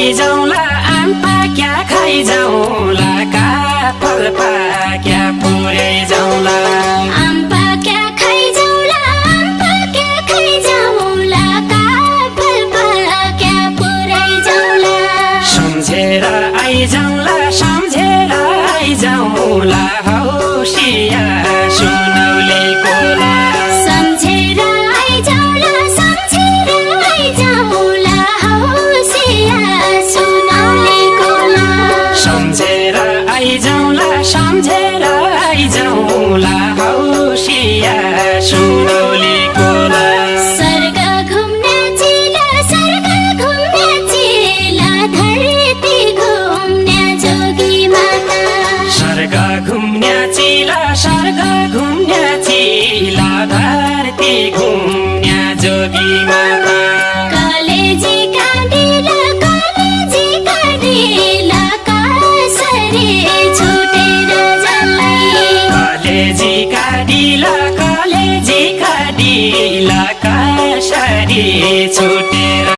खाइ जाउँला आम पाक्या खाइ जाउँला काफल पाक्या पुरै जाउँला आम पाक्या खाइ जाउँला आम पाक्या खाइ जाउँला काफल पाक्या पुरै जाउँला सम्झेर आइजाउँला सम्झेर आइजाउँला हौसिया सुनौले कोला सम्झेर आइजाउँला सम्झेर आइजाउँला हौसिया सुनौले कोला सम्झेर आइजाउँला सम्झेर आइजाउँला हौसिया सुनौले कोला स्वर्ग घुम्ने चिला धरती घुम्ने जोगी माता स्वर्ग घुम्ने चिला धरती घुम्ने जोगी माता कलेजी काँडिला कसरी छुटेर जल्लाई कलेजी काँडिला कसरी छुटेर